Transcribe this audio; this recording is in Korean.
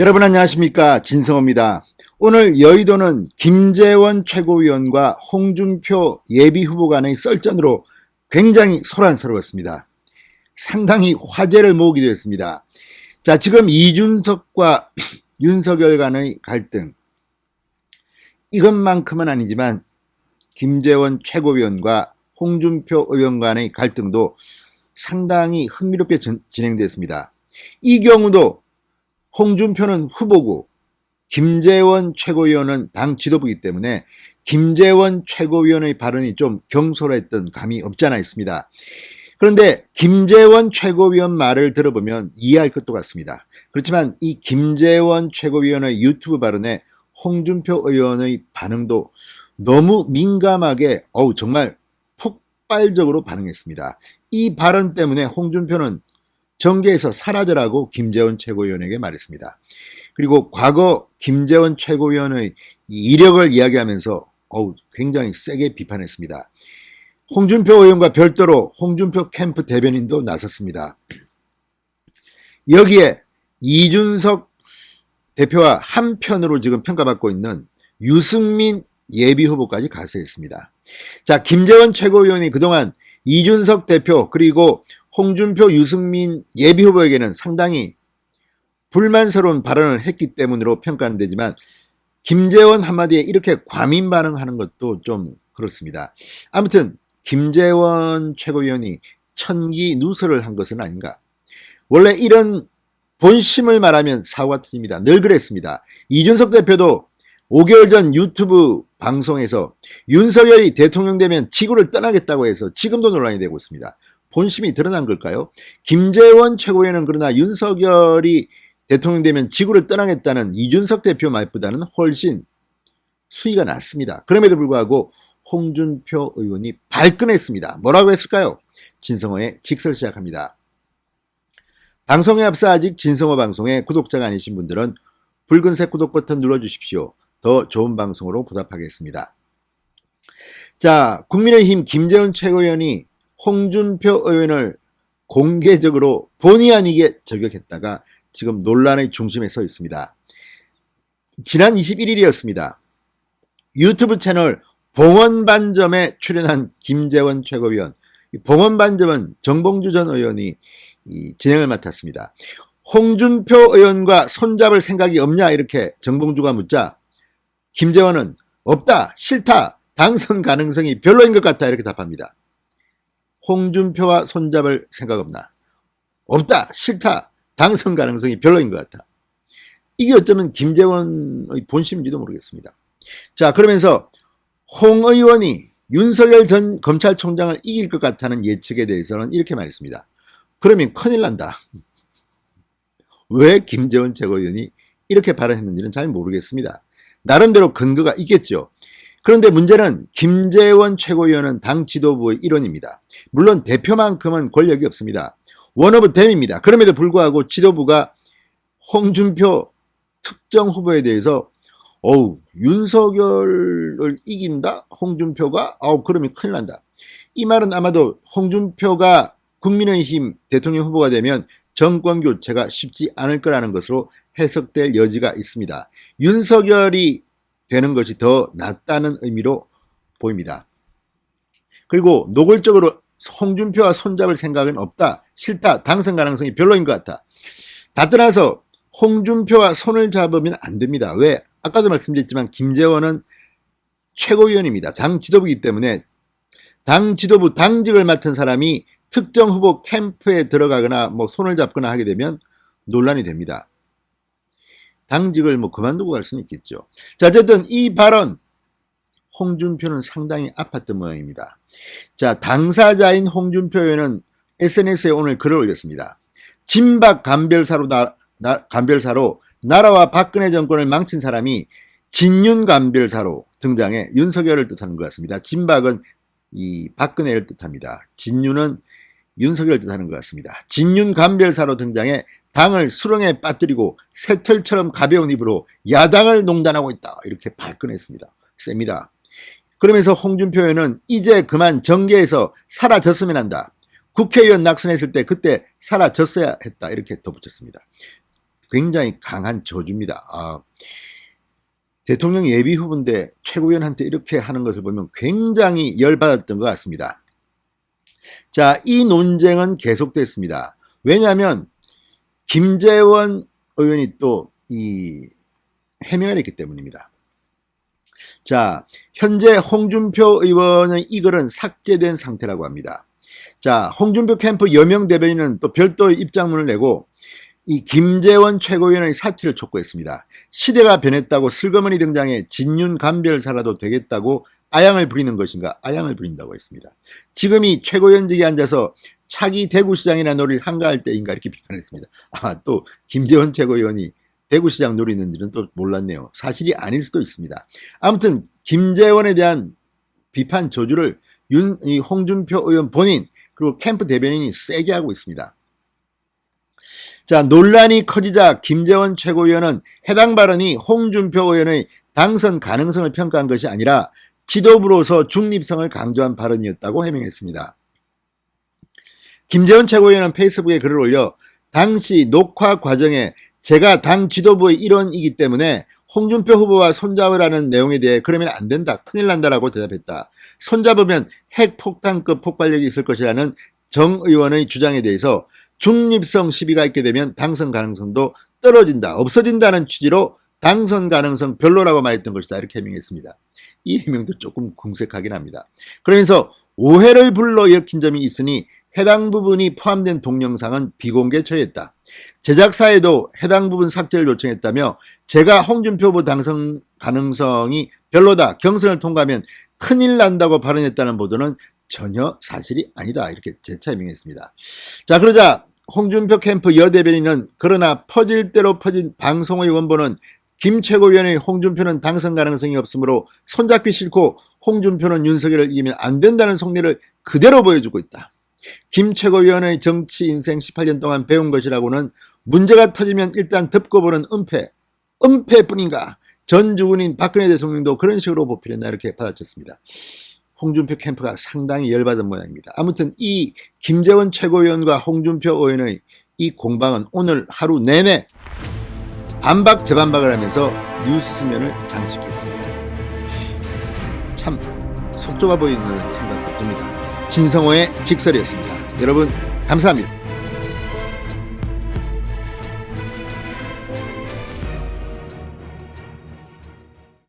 여러분 안녕하십니까, 진성호입니다. 오늘 여의도는 김재원 최고위원과 홍준표 예비후보 간의 썰전으로 굉장히 소란스러웠습니다. 상당히 화제를 모으기도 했습니다. 자, 지금 이준석과 윤석열 간의 갈등, 이것만큼은 아니지만 김재원 최고위원과 홍준표 의원 간의 갈등도 상당히 흥미롭게 진행됐습니다. 이 경우도 홍준표는 후보고 김재원 최고위원은 당 지도부이기 때문에 김재원 최고위원의 발언이 좀 경솔했던 감이 없지 않아 있습니다. 그런데 김재원 최고위원 말을 들어보면 이해할 것도 같습니다. 그렇지만 이 김재원 최고위원의 유튜브 발언에 홍준표 의원의 반응도 너무 민감하게 정말 폭발적으로 반응했습니다. 이 발언 때문에 홍준표는 정계에서 사라져라고 김재원 최고위원에게 말했습니다. 그리고 과거 김재원 최고위원의 이력을 이야기하면서 굉장히 세게 비판했습니다. 홍준표 의원과 별도로 홍준표 캠프 대변인도 나섰습니다. 여기에 이준석 대표와 한편으로 지금 평가받고 있는 유승민 예비후보까지 가세했습니다. 자, 김재원 최고위원이 그동안 이준석 대표 그리고 홍준표, 유승민 예비후보에게는 상당히 불만스러운 발언을 했기 때문으로 평가는 되지만 김재원 한마디에 이렇게 과민 반응하는 것도 좀 그렇습니다. 아무튼 김재원 최고위원이 천기 누설을 한 것은 아닌가. 원래 이런 본심을 말하면 사고가 터집니다. 늘 그랬습니다. 이준석 대표도 5개월 전 유튜브 방송에서 윤석열이 대통령 되면 지구를 떠나겠다고 해서 지금도 논란이 되고 있습니다. 본심이 드러난 걸까요? 김재원 최고위원은 그러나 윤석열이 대통령 되면 지구를 떠나겠다는 이준석 대표 말보다는 훨씬 수위가 낮습니다. 그럼에도 불구하고 홍준표 의원이 발끈했습니다. 뭐라고 했을까요? 진성호의 직설 시작합니다. 방송에 앞서 아직 진성호 방송에 구독자가 아니신 분들은 붉은색 구독 버튼 눌러주십시오. 더 좋은 방송으로 보답하겠습니다. 자, 국민의힘 김재원 최고위원이 홍준표 의원을 공개적으로 본의 아니게 저격했다가 지금 논란의 중심에 서 있습니다. 지난 21일이었습니다. 유튜브 채널 봉헌반점에 출연한 김재원 최고위원, 봉헌반점은 정봉주 전 의원이 진행을 맡았습니다. 홍준표 의원과 손잡을 생각이 없냐 이렇게 정봉주가 묻자 김재원은 없다, 싫다, 당선 가능성이 별로인 것 같다 이렇게 답합니다. 홍준표와 손잡을 생각 없나? 없다, 싫다, 당선 가능성이 별로인 것 같다. 이게 어쩌면 김재원의 본심인지도 모르겠습니다. 자, 그러면서 홍 의원이 윤석열 전 검찰총장을 이길 것 같다는 예측에 대해서는 이렇게 말했습니다. 그러면 큰일 난다. 왜 김재원 최고위원이 이렇게 발언했는지는 잘 모르겠습니다. 나름대로 근거가 있겠죠. 그런데 문제는 김재원 최고위원은 당 지도부의 일원입니다. 물론 대표만큼은 권력이 없습니다. 원 오브 댐입니다. 그럼에도 불구하고 지도부가 홍준표 특정 후보에 대해서 윤석열을 이긴다? 홍준표가? 그러면 큰일 난다. 이 말은 아마도 홍준표가 국민의힘 대통령 후보가 되면 정권 교체가 쉽지 않을 거라는 것으로 해석될 여지가 있습니다. 윤석열이 되는 것이 더 낫다는 의미로 보입니다. 그리고 노골적으로 홍준표와 손잡을 생각은 없다, 싫다, 당선 가능성이 별로인 것 같다. 다 떠나서 홍준표와 손을 잡으면 안 됩니다. 왜? 아까도 말씀드렸지만 김재원은 최고위원입니다. 당 지도부이기 때문에 당 지도부 당직을 맡은 사람이 특정 후보 캠프에 들어가거나 손을 잡거나 하게 되면 논란이 됩니다. 당직을 그만두고 갈 수는 있겠죠. 자, 어쨌든 이 발언 홍준표는 상당히 아팠던 모양입니다. 자, 당사자인 홍준표 의원은 SNS에 오늘 글을 올렸습니다. 진박 간별사로 나라와 박근혜 정권을 망친 사람이 진윤 간별사로 등장해 윤석열을 뜻하는 것 같습니다. 진박은 이 박근혜를 뜻합니다. 진윤은 윤석열을 뜻하는 것 같습니다. 진윤 간별사로 등장해 당을 수렁에 빠뜨리고 새털처럼 가벼운 입으로 야당을 농단하고 있다. 이렇게 발끈했습니다. 셉니다. 그러면서 홍준표 의원은 이제 그만 정계에서 사라졌으면 한다. 국회의원 낙선했을 때 그때 사라졌어야 했다. 이렇게 덧붙였습니다. 굉장히 강한 저주입니다. 대통령 예비 후보인데 최고위원한테 이렇게 하는 것을 보면 굉장히 열받았던 것 같습니다. 자, 이 논쟁은 계속됐습니다. 왜냐하면 김재원 의원이 또 해명을 했기 때문입니다. 자, 현재 홍준표 의원의 이 글은 삭제된 상태라고 합니다. 자, 홍준표 캠프 여명 대변인은 또 별도의 입장문을 내고 이 김재원 최고위원의 사퇴를 촉구했습니다. 시대가 변했다고 슬그머니 등장해 진윤감별사라도 되겠다고 아양을 부리는 것인가? 아양을 부린다고 했습니다. 지금이 최고위원직에 앉아서 차기 대구시장이나 노릴 한가할 때인가 이렇게 비판했습니다. 또 김재원 최고위원이 대구시장 노리는지는 또 몰랐네요. 사실이 아닐 수도 있습니다. 아무튼 김재원에 대한 비판 저주를 홍준표 의원 본인 그리고 캠프 대변인이 세게 하고 있습니다. 자, 논란이 커지자 김재원 최고위원은 해당 발언이 홍준표 의원의 당선 가능성을 평가한 것이 아니라 지도부로서 중립성을 강조한 발언이었다고 해명했습니다. 김재원 최고위원은 페이스북에 글을 올려 당시 녹화 과정에 제가 당 지도부의 일원이기 때문에 홍준표 후보와 손잡으라는 내용에 대해 그러면 안 된다, 큰일 난다라고 대답했다. 손잡으면 핵폭탄급 폭발력이 있을 것이라는 정 의원의 주장에 대해서 중립성 시비가 있게 되면 당선 가능성도 떨어진다, 없어진다는 취지로 당선 가능성 별로라고 말했던 것이다 이렇게 해명했습니다. 이 해명도 조금 궁색하긴 합니다. 그러면서 오해를 불러일으킨 점이 있으니 해당 부분이 포함된 동영상은 비공개 처리했다. 제작사에도 해당 부분 삭제를 요청했다며 제가 홍준표 후보 당선 가능성이 별로다, 경선을 통과하면 큰일 난다고 발언했다는 보도는 전혀 사실이 아니다 이렇게 재차 해명했습니다. 자, 그러자 홍준표 캠프 여대변인은 그러나 퍼질 대로 퍼진 방송의 원본은 김 최고위원의 홍준표는 당선 가능성이 없으므로 손잡기 싫고 홍준표는 윤석열을 이기면 안 된다는 속내를 그대로 보여주고 있다. 김 최고위원의 정치 인생 18년 동안 배운 것이라고는 문제가 터지면 일단 덮고보는 은폐뿐인가. 전 주군인 박근혜 대통령도 그런 식으로 보필했나 이렇게 받아쳤습니다. 홍준표 캠프가 상당히 열받은 모양입니다. 아무튼 이 김재원 최고위원과 홍준표 의원의 이 공방은 오늘 하루 내내 반박 재반박을 하면서 뉴스면을 장식했습니다. 참 속 좁아 보이는 생각도 듭니다. 진성호의 직설이었습니다. 여러분 감사합니다.